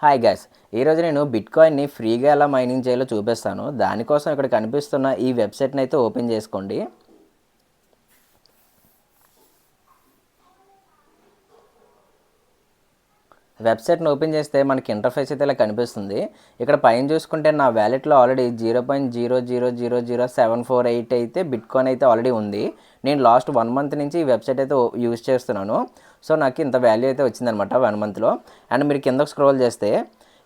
Hi guys, ఈరోజు నేను బిట్కాయిన్ని ఫ్రీగా ఎలా మైనింగ్ చేయాలో చూపిస్తాను. దానికోసం ఇక్కడ కనిపిస్తున్న ఈ వెబ్సైట్ని అయితే ఓపెన్ చేసుకోండి. వెబ్సైట్ని ఓపెన్ చేస్తే మనకి ఇంటర్ఫేస్ అయితే ఇలా కనిపిస్తుంది. ఇక్కడ పైన చూసుకుంటే నా వ్యాలెట్లో ఆల్రెడీ 0.0000748 అయితే బిట్కాయిన్ అయితే ఆల్రెడీ ఉంది. నేను లాస్ట్ 1 మంత్ నుంచి ఈ వెబ్సైట్ అయితే యూజ్ చేస్తున్నాను. సో నాకు ఇంత వాల్యూ అయితే వచ్చిందనమాట 1 మంత్లో. అండ్ మీరు కిందకు స్క్రోల్ చేస్తే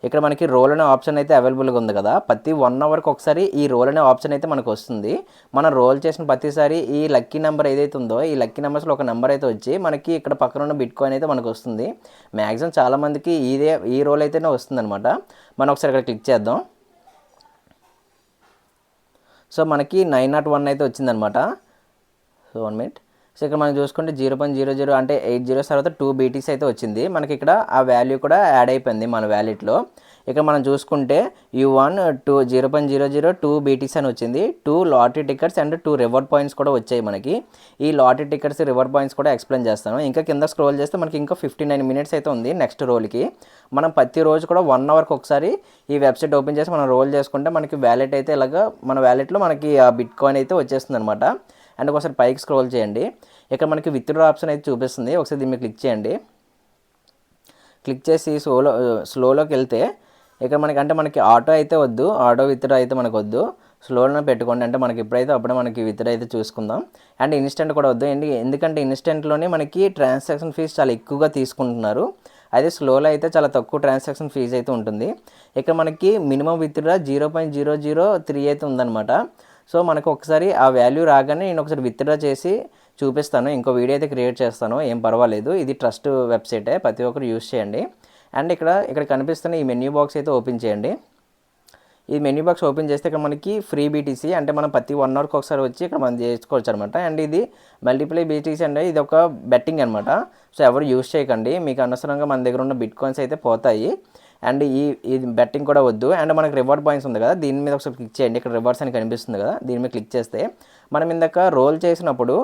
ఇక్కడ మనకి రోల్ అనే ఆప్షన్ అయితే అవైలబుల్గా ఉంది కదా. ప్రతి 1 అవర్కి ఒకసారి ఈ రోల్ అనే ఆప్షన్ అయితే మనకు వస్తుంది. మనం రోల్ చేసిన ప్రతిసారి ఈ లక్కీ నెంబర్ ఏదైతే ఉందో ఈ లక్కీ నెంబర్స్లో ఒక నెంబర్ అయితే వచ్చి మనకి ఇక్కడ పక్కన ఉన్న బిట్కాయిన్ అయితే మనకు వస్తుంది. మ్యాక్సిమం చాలామందికి ఈ రోల్ అయితేనే వస్తుంది అనమాట. మనం ఒకసారి ఇక్కడ క్లిక్ చేద్దాం. సో మనకి 901 అయితే వచ్చిందనమాట. So 1 minute. సో ఇక్కడ మనం చూసుకుంటే 0.00 అంటే 8 జీరోస్ తర్వాత 2 BTC అయితే వచ్చింది. మనకి ఇక్కడ ఆ వాల్యూ కూడా యాడ్ అయిపోయింది మన వ్యాలెట్లో. ఇక్కడ మనం చూసుకుంటే U1 0.002 BTC అని వచ్చింది. 2 lottery tickets and 2 reward points కూడా వచ్చాయి మనకి. ఈ లాటరీ టికెట్స్ రివార్డ్ పాయింట్స్ కూడా ఎక్స్ప్లెయిన్ చేస్తాను. ఇంకా కింద స్క్రోల్ చేస్తే మనకి ఇంకా 59 మినిట్స్ అయితే ఉంది నెక్స్ట్ రోల్కి. మనం ప్రతిరోజు కూడా 1 అవర్కి ఒకసారి ఈ వెబ్సైట్ ఓపెన్ చేసి మనం రోల్ చేసుకుంటే మనకి వ్యాలెట్ అయితే ఇలాగా మన వ్యాలెట్లో మనకి ఆ బిట్కాయిన్ అయితే వచ్చేస్తుంది అనమాట. అండ్ ఒకసారి పైకి స్క్రోల్ చేయండి. ఇక్కడ మనకి విత్డ్రా ఆప్షన్ అయితే చూపిస్తుంది. ఒకసారి దీన్ని క్లిక్ చేయండి. క్లిక్ చేసి స్లోలోకి వెళ్తే ఇక్కడ మనకి ఆటో అయితే వద్దు, ఆటో విత్డ్రా అయితే మనకు వద్దు. స్లోలోనే పెట్టుకోండి. అంటే మనకి ఎప్పుడైతే అప్పుడే మనకి విత్డ్రా అయితే చూసుకుందాం. అండ్ ఇన్స్టెంట్ కూడా వద్దు. ఎందుకంటే ఇన్స్టెంట్లోనే మనకి ట్రాన్సాక్షన్ ఫీజు చాలా ఎక్కువగా తీసుకుంటున్నారు. అదే స్లోలో అయితే చాలా తక్కువ ట్రాన్సాక్షన్ ఫీజు అయితే ఉంటుంది. ఇక్కడ మనకి మినిమం విత్డ్రా 0.003 అయితే ఉందన్నమాట. సో మనకు ఒకసారి ఆ వాల్యూ రాగానే నేను ఒకసారి విత్డ్రా చేసి చూపిస్తాను. ఇంకో వీడియో అయితే క్రియేట్ చేస్తాను, ఏం పర్వాలేదు. ఇది ట్రస్ట్ వెబ్సైటే, ప్రతి ఒక్కరు యూజ్ చేయండి. అండ్ ఇక్కడ కనిపిస్తున్న ఈ మెన్యూ బాక్స్ అయితే ఓపెన్ చేయండి. ఈ మెన్యూ బాక్స్ ఓపెన్ చేస్తే ఇక్కడ మనకి ఫ్రీ బీటీసీ అంటే మనం ప్రతి 1 అవర్కి ఒకసారి వచ్చి ఇక్కడ మనం చేసుకోవచ్చు అనమాట. అండ్ ఇది మల్టిప్లై బీటీసీ అంటే ఇది ఒక బెట్టింగ్ అనమాట. సో ఎవరు యూజ్ చేయకండి, మీకు అనవసరంగా మన దగ్గర ఉన్న బిట్ కాయిన్స్ అయితే పోతాయి. అండ్ ఈ బెట్టింగ్ కూడా వద్దు. అండ్ మనకి రివార్డ్ పాయింట్స్ ఉంది కదా, దీని మీద ఒకసారి క్లిక్ చేయండి. ఇక్కడ రివార్డ్స్ అని కనిపిస్తుంది కదా, దీని మీద క్లిక్ చేస్తే మనం ఇందాక రోల్ చేసినప్పుడు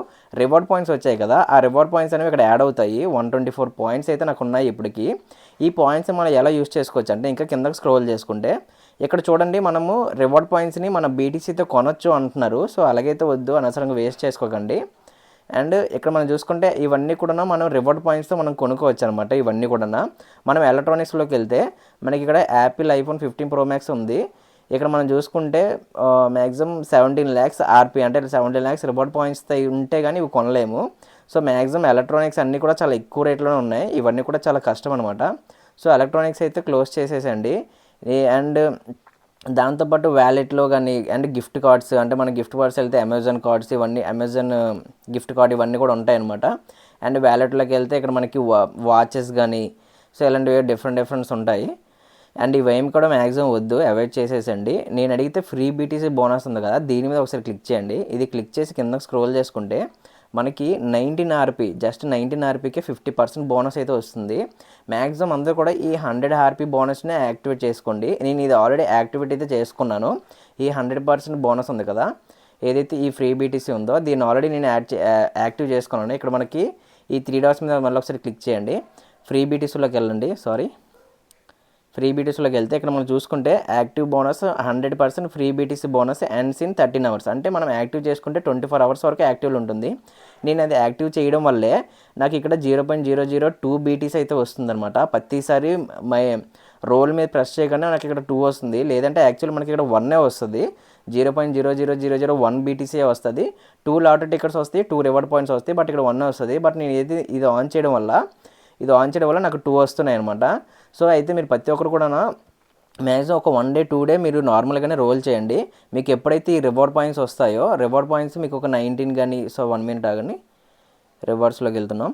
రివార్డ్ పాయింట్స్ వచ్చాయి కదా, ఆ రివార్డ్ పాయింట్స్ అనేవి ఇక్కడ యాడ్ అవుతాయి. 124 పాయింట్స్ అయితే నాకు ఉన్నాయి ఇప్పటికి. ఈ పాయింట్స్ మనం ఎలా యూజ్ చేసుకోవచ్చు అంటే ఇంకా కిందకి స్క్రోల్ చేసుకుంటే ఇక్కడ చూడండి, మనము రివార్డ్ పాయింట్స్ని మన బీటీసీతో కొనొచ్చు అంటున్నారు. సో అలాగైతే వద్దు, అనవసరంగా వేస్ట్ చేసుకోకండి. అండ్ ఇక్కడ మనం చూసుకుంటే ఇవన్నీ కూడా మనం రివార్డ్ పాయింట్స్తో మనం కొనుక్కోవచ్చు అనమాట. ఇవన్నీ కూడా మనం ఎలక్ట్రానిక్స్లోకి వెళ్తే మనకి ఇక్కడ యాపిల్ ఐఫోన్ 15 Pro Max ఉంది. ఇక్కడ మనం చూసుకుంటే మ్యాక్సిమం 17 lakhs ఆర్పీ అంటే 17 lakhs రివార్డ్ పాయింట్స్ ఉంటే కానీ ఇవి కొనలేము. సో మ్యాక్సిమం ఎలక్ట్రానిక్స్ అన్నీ కూడా చాలా ఎక్కువ రేట్లోనే ఉన్నాయి. ఇవన్నీ కూడా చాలా కష్టం అనమాట. సో ఎలక్ట్రానిక్స్ అయితే క్లోజ్ చేసేసండి. అండ్ దాంతోపాటు వ్యాలెట్లో కానీ అండ్ గిఫ్ట్ కార్డ్స్ అంటే మన గిఫ్ట్ కార్డ్స్ వెళ్తే అమెజాన్ కార్డ్స్ ఇవన్నీ అమెజాన్ గిఫ్ట్ కార్డ్ ఇవన్నీ కూడా ఉంటాయన్నమాట. అండ్ వ్యాలెట్లోకి వెళ్తే ఇక్కడ మనకి వాచెస్ కానీ సో ఇలాంటివి డిఫరెంట్స్ ఉంటాయి. అండ్ ఇవేమి కూడా మ్యాక్సిమం వద్దు, అవాయిడ్ చేసేసండి. నేను అడిగితే ఫ్రీ బీటీసీ బోనస్ ఉంది కదా, దీని మీద ఒకసారి క్లిక్ చేయండి. ఇది క్లిక్ చేసి కిందకి స్క్రోల్ చేసుకుంటే మనకి 19 ఆర్పీ జస్ట్ 19 ఆర్పీకి 50% బోనస్ అయితే వస్తుంది. మ్యాక్సిమం అందరూ కూడా ఈ 100 ఆర్పీ బోనస్ని యాక్టివేట్ చేసుకోండి. నేను ఇది ఆల్రెడీ యాక్టివేట్ అయితే చేసుకున్నాను. ఈ 100% బోనస్ ఉంది కదా, ఏదైతే ఈ ఫ్రీ బీటీసీ ఉందో దీన్ని ఆల్రెడీ నేను యాక్టివ్ చేసుకున్నాను. ఇక్కడ మనకి ఈ 3 డాట్స్ మీద మళ్ళీ ఒకసారి క్లిక్ చేయండి. ఫ్రీ బీటీసీలోకి వెళ్ళండి. ఫ్రీ బీటీసీలోకి వెళ్తే ఇక్కడ మనం చూసుకుంటే active bonus 100% free BTC bonus ends in 13 hours. అంటే మనం యాక్టివ్ చేసుకుంటే 24 hours వరకు యాక్టివ్లో ఉంటుంది. నేను అది యాక్టివ్ చేయడం వల్లే నాకు ఇక్కడ 0.002 BTC అయితే వస్తుందన్నమాట. ప్రతిసారి రోల్ మీద ప్రెస్ చేయగానే నాకు ఇక్కడ 2 వస్తుంది. లేదంటే యాక్చువల్ మనకి ఇక్కడ 1 వస్తుంది. 0.00001 BTC వస్తుంది. 2 లాటరీ టికెట్స్ వస్తాయి, 2 రివార్డ్ పాయింట్స్ వస్తాయి. బట్ ఇక్కడ 1 వస్తుంది. బట్ నేను ఇది ఆన్ చేయడం వల్ల నాకు 2 వస్తున్నాయి అనమాట. సో అయితే మీరు ప్రతి ఒక్కరు కూడా మ్యాక్సిమం ఒక 1 day 2 day మీరు నార్మల్గానే రోల్ చేయండి. మీకు ఎప్పుడైతే ఈ రివార్డ్ పాయింట్స్ వస్తాయో రివార్డ్ పాయింట్స్ మీకు ఒక 19 కానీ సో 1 minute ఆగండి, రివార్డ్స్లోకి వెళ్తున్నాం.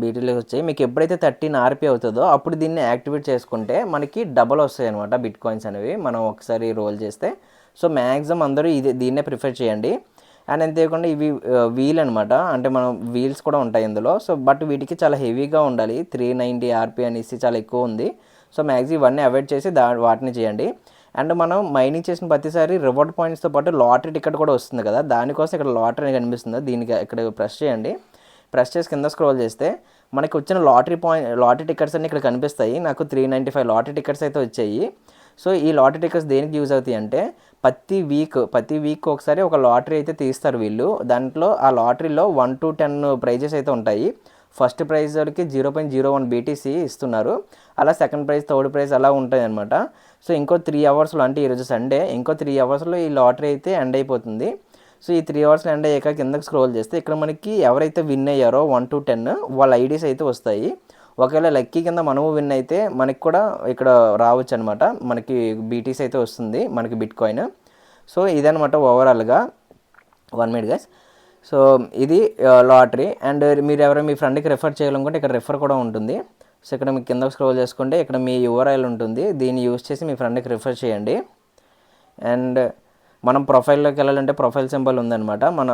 బీటీలోకి వచ్చాయి. మీకు ఎప్పుడైతే 13 ఆర్పీ అవుతుందో అప్పుడు దీన్ని యాక్టివేట్ చేసుకుంటే మనకి డబల్ వస్తాయి అనమాట బిట్ కాయిన్స్ అనేవి మనం ఒకసారి రోల్ చేస్తే. సో మ్యాక్సిమం అందరూ దీన్నే ప్రిఫర్ చేయండి. అండ్ అంతేకాకుండా ఇవి వీల్ అనమాట, అంటే మనం వీల్స్ కూడా ఉంటాయి ఇందులో. సో బట్ వీటికి చాలా హెవీగా ఉండాలి. 390 ఆర్పీ అనేసి చాలా ఎక్కువ ఉంది. సో మ్యాక్సిమం ఇవన్నీ అవాయిడ్ చేసి వాటిని చేయండి. అండ్ మనం మైనింగ్ చేసిన ప్రతిసారి రివార్డ్ పాయింట్స్తో పాటు లాటరీ టికెట్ కూడా వస్తుంది కదా, దానికోసం ఇక్కడ లాటరీ అని కనిపిస్తుంది. దీనికి ఇక్కడ ప్రెస్ చేయండి. ప్రెస్ చేసి కింద స్క్రోల్ చేస్తే మనకి వచ్చిన లాటరీ టికెట్స్ అన్నీ ఇక్కడ కనిపిస్తాయి. నాకు 395 లాటరీ టికెట్స్ అయితే వచ్చాయి. సో ఈ లాటరీ టికెట్స్ దేనికి యూజ్ అవుతాయి అంటే ప్రతి వీక్ ఒకసారి ఒక లాటరీ అయితే తీస్తారు వీళ్ళు. దాంట్లో ఆ లాటరీలో 1 to 10 ప్రైజెస్ అయితే ఉంటాయి. ఫస్ట్ ప్రైజ్ వాళ్ళకి 0.01 బీటీసీ ఇస్తున్నారు. అలా సెకండ్ ప్రైజ్, థర్డ్ ప్రైజ్ అలా ఉంటాయి అనమాట. సో ఇంకో 3 అవర్స్లో, అంటే ఈరోజు సండే, ఇంకో 3 అవర్స్లో ఈ లాటరీ అయితే ఎండ్ అయిపోతుంది. సో ఈ 3 అవర్స్లో ఎండ్ అయ్యాక కిందకి స్క్రోల్ చేస్తే ఇక్కడ మనకి ఎవరైతే విన్ అయ్యారో 1 to 10 వాళ్ళ ఐడీస్ అయితే వస్తాయి. ఒకవేళ లక్కీ కింద మనము విన్ అయితే మనకి కూడా ఇక్కడ రావచ్చు అనమాట. మనకి బీటీసీ అయితే వస్తుంది, మనకి బిట్ కాయిన్. సో ఇదనమాట ఓవరాల్గా. 1 minute గైస్. సో ఇది లాటరీ. అండ్ మీరు ఎవరైనా మీ ఫ్రెండ్కి రెఫర్ చేయాలనుకుంటే ఇక్కడ రెఫర్ కూడా ఉంటుంది. సో ఇక్కడ మీకు కింద స్క్రోల్ చేసుకుంటే ఇక్కడ మీ యూఆర్ఎల్ ఉంటుంది. దీన్ని యూజ్ చేసి మీ ఫ్రెండ్కి రెఫర్ చేయండి. అండ్ మనం ప్రొఫైల్లోకి వెళ్ళాలంటే ప్రొఫైల్ సింబల్ ఉందన్నమాట, మన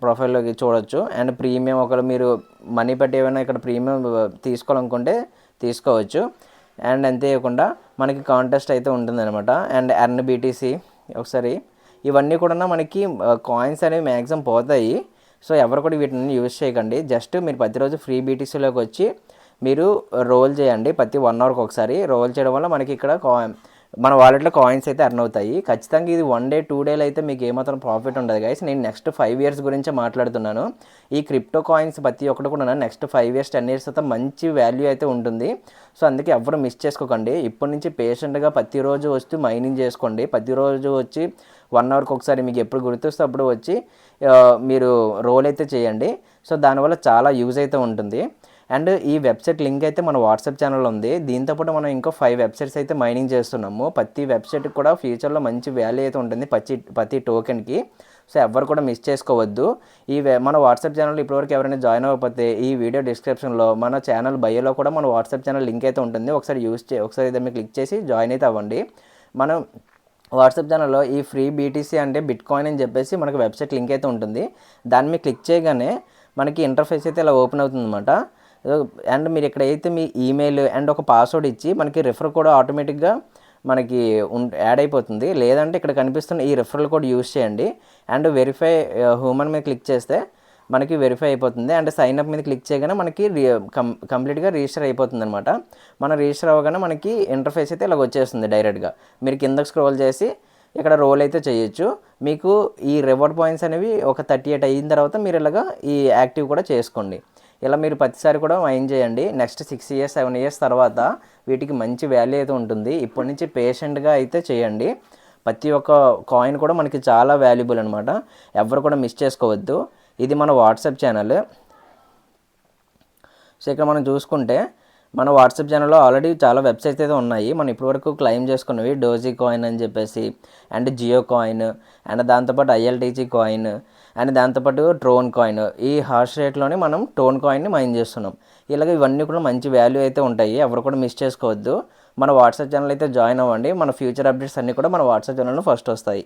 ప్రొఫైల్లోకి చూడొచ్చు. అండ్ ప్రీమియం ఒకవేళ మీరు మనీ పెట్టి ఏమైనా ఇక్కడ ప్రీమియం తీసుకోవాలనుకుంటే తీసుకోవచ్చు. అండ్ అంతేకాకుండా మనకి కాంటెస్ట్ అయితే ఉంటుందన్నమాట. అండ్ ఎర్న్ బీటీసీ ఒకసారి ఇవన్నీ కూడా మనకి కాయిన్స్ అనేవి మ్యాక్సిమం పోతాయి. సో ఎవరు కూడా వీటిని యూజ్ చేయకండి. జస్ట్ మీరు ప్రతిరోజు ఫ్రీ బీటీసీలోకి వచ్చి మీరు రోల్ చేయండి. ప్రతి 1 అవర్కి ఒకసారి రోల్ చేయడం వల్ల మనకి ఇక్కడ మన వాలెట్లో కాయిన్స్ అయితే ఎర్న్ అవుతాయి. ఖచ్చితంగా ఇది 1 day 2 days అయితే మీకు ఏమాత్రం ప్రాఫిట్ ఉండదు గైస్. నేను నెక్స్ట్ 5 years గురించే మాట్లాడుతున్నాను. ఈ క్రిప్టో కాయిన్స్ ప్రతి ఒక్కటి కూడా నెక్స్ట్ 5 years 10 years అయితే మంచి వాల్యూ అయితే ఉంటుంది. సో అందుకే ఎవరు మిస్ చేసుకోకండి. ఇప్పటి నుంచి పేషెంట్గా ప్రతిరోజు వచ్చి మైనింగ్ చేసుకోండి. ప్రతిరోజు వచ్చి 1 అవర్కి ఒకసారి మీకు ఎప్పుడు గుర్తొస్తే అప్పుడు వచ్చి మీరు రోల్ అయితే చేయండి. సో దానివల్ల చాలా యూజ్ అయితే ఉంటుంది. అండ్ ఈ వెబ్సైట్ లింక్ అయితే మన వాట్సాప్ ఛానల్లో ఉంది. దీంతోపాటు మనం ఇంకో 5 వెబ్సైట్స్ అయితే మైనింగ్ చేస్తున్నాము. ప్రతి వెబ్సైట్కి కూడా ఫ్యూచర్లో మంచి వాల్యూ అయితే ఉంటుంది ప్రతి టోకెన్కి. సో ఎవరు కూడా మిస్ చేసుకోవద్దు. మన వాట్సాప్ ఛానల్ ఇప్పటివరకు ఎవరైనా జాయిన్ అవ్వకపోతే ఈ వీడియో డిస్క్రిప్షన్లో మన ఛానల్ బయోలో కూడా మన వాట్సాప్ ఛానల్ లింక్ అయితే ఉంటుంది. ఒకసారి దాన్ని క్లిక్ చేసి జాయిన్ అయితే అవ్వండి. మనం వాట్సాప్ ఛానల్లో ఈ ఫ్రీ బీటీసీ అంటే బిట్ కాయిన్ అని చెప్పేసి మనకు వెబ్సైట్ లింక్ అయితే ఉంటుంది. దాన్ని మీరు క్లిక్ చేయగానే మనకి ఇంటర్ఫేస్ అయితే ఇలా ఓపెన్ అవుతుంది అనమాట. అండ్ మీరు ఇక్కడైతే మీ ఈమెయిల్ అండ్ ఒక పాస్వర్డ్ ఇచ్చి మనకి రెఫర్ కోడ్ ఆటోమేటిక్గా మనకి యాడ్ అయిపోతుంది. లేదంటే ఇక్కడ కనిపిస్తున్న ఈ రెఫరల్ కోడ్ యూజ్ చేయండి. అండ్ వెరిఫై హ్యూమన్ మీద క్లిక్ చేస్తే మనకి వెరిఫై అయిపోతుంది. అండ్ సైన్ అప్ మీద క్లిక్ చేయగానే మనకి కంప్లీట్గా రిజిస్టర్ అయిపోతుంది అనమాట. మనం రిజిస్టర్ అవ్వగానే మనకి ఇంటర్ఫేస్ అయితే ఇలా వచ్చేస్తుంది డైరెక్ట్గా. మీరు కిందకి స్క్రోల్ చేసి ఇక్కడ రోల్ అయితే చేయొచ్చు. మీకు ఈ రివార్డ్ పాయింట్స్ అనేవి ఒక 38 అయిన తర్వాత మీరు ఇలాగా ఈ యాక్టివ్ కూడా చేసుకోండి. ఇలా మీరు ప్రతిసారి కూడా మైన్ చేయండి. నెక్స్ట్ 6 years 7 years తర్వాత వీటికి మంచి వాల్యూ అయితే ఉంటుంది. ఇప్పటి నుంచి పేషెంట్గా అయితే చేయండి. ప్రతి ఒక్క కాయిన్ కూడా మనకి చాలా వాల్యుబుల్ అనమాట. ఎవరు కూడా మిస్ చేసుకోవద్దు. ఇది మన వాట్సాప్ ఛానల్. సో ఇక్కడ మనం చూసుకుంటే మన వాట్సాప్ ఛానల్లో ఆల్రెడీ చాలా వెబ్సైట్స్ అయితే ఉన్నాయి. మనం ఇప్పటివరకు క్లెయిమ్ చేసుకున్నవి డోజీ కాయిన్ అని చెప్పేసి, అండ్ జియో కాయిన్, అండ్ దాంతోపాటు ఐఎల్టీజీ కాయిన్, అండ్ దాంతోపాటు ట్రోన్ కాయిన్. ఈ హాష్ రేట్లోనే మనం ట్రోన్ కాయిన్ని మైన్ చేస్తున్నాం. ఇలాగ ఇవన్నీ కూడా మంచి వాల్యూ అయితే ఉంటాయి. ఎవరు కూడా మిస్ చేసుకోవద్దు. మన వాట్సాప్ ఛానల్ అయితే జాయిన్ అవ్వండి. మన ఫ్యూచర్ అప్డేట్స్ అన్నీ కూడా మన వాట్సాప్ ఛానల్లో ఫస్ట్ వస్తాయి.